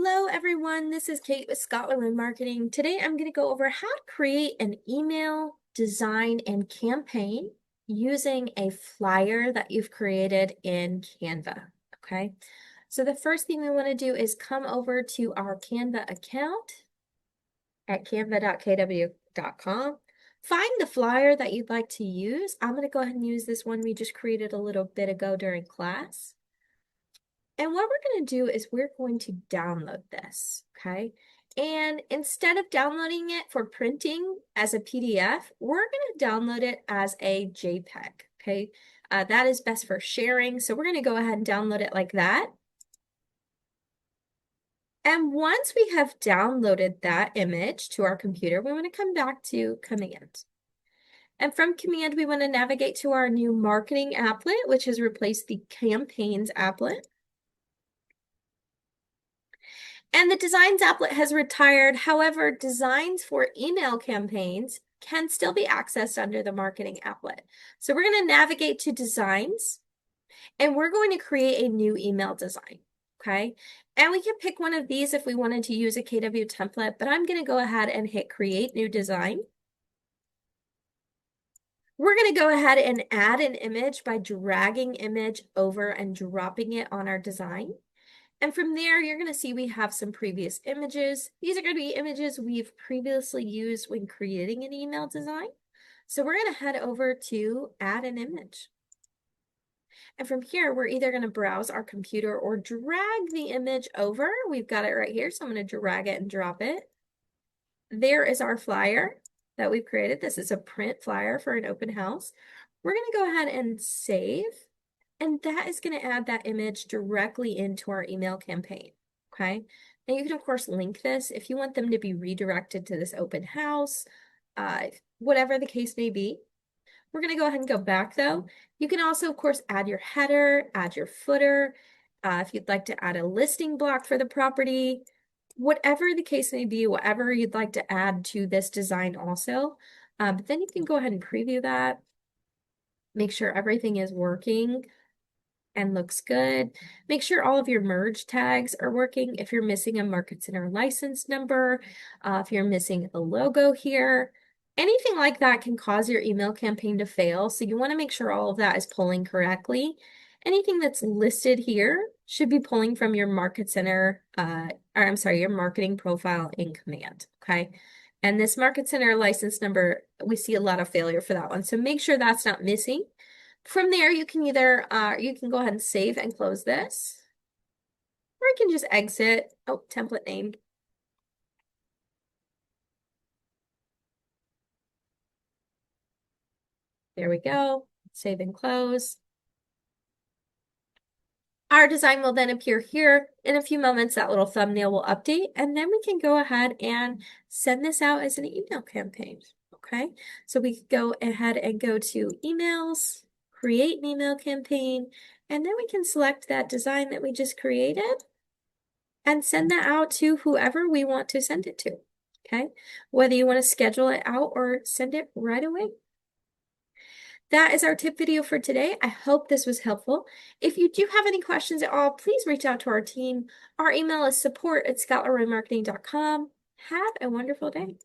Hello everyone, this is Kate with Scotland Marketing. Today I'm going to go over how to create an email design and campaign using a flyer that you've created in Canva, okay? So the first thing we want to do is come over to our Canva account at canva.kw.com. Find the flyer that you'd like to use. I'm going to go ahead and use this one we just created a little bit ago during class. And what we're going to do is we're going to download this, okay? And instead of downloading it for printing as a PDF, we're going to download it as a JPEG, okay? That is best for sharing. So we're going to go ahead and download it like that. And once we have downloaded that image to our computer, we want to come back to Command. And from Command, we want to navigate to our new marketing applet, which has replaced the Campaigns applet. And the Designs applet has retired. However, designs for email campaigns can still be accessed under the Marketing applet. So we're going to navigate to Designs, and we're going to create a new email design, okay? And we can pick one of these if we wanted to use a KW template, but I'm going to go ahead and hit Create New Design. We're going to go ahead and add an image by dragging image over and dropping it on our design. And from there, you're going to see we have some previous images. These are going to be images we've previously used when creating an email design. So we're going to head over to Add an Image. And from here, we're either going to browse our computer or drag the image over. We've got it right here, so I'm going to drag it and drop it. There is our flyer that we've created. This is a print flyer for an open house. We're going to go ahead and save. And that is going to add that image directly into our email campaign, okay? And you can, of course, link this if you want them to be redirected to this open house, whatever the case may be. We're going to go ahead and go back, though. You can also, of course, add your header, add your footer, if you'd like to add a listing block for the property, whatever the case may be, whatever you'd like to add to this design also. But then you can go ahead and preview that, make sure everything is working and looks good. Make sure all of your merge tags are working. If you're missing a market center license number, if you're missing a logo here, anything like that can cause your email campaign to fail. So you want to make sure all of that is pulling correctly. Anything that's listed here should be pulling from your market center, your marketing profile in Command, okay? And this market center license number, we see a lot of failure for that one. So make sure that's not missing. From there, you can either, you can go ahead and save and close this, or you can just exit. Oh, template name. There we go. Save and close. Our design will then appear here. In a few moments, that little thumbnail will update, and then we can go ahead and send this out as an email campaign, okay? So we can go ahead and go to Emails, Create an Email Campaign, and then we can select that design that we just created and send that out to whoever we want to send it to, okay? Whether you want to schedule it out or send it right away. That is our tip video for today. I hope this was helpful. If you do have any questions at all, please reach out to our team. Our email is support@scotlandmarketing.com. Have a wonderful day.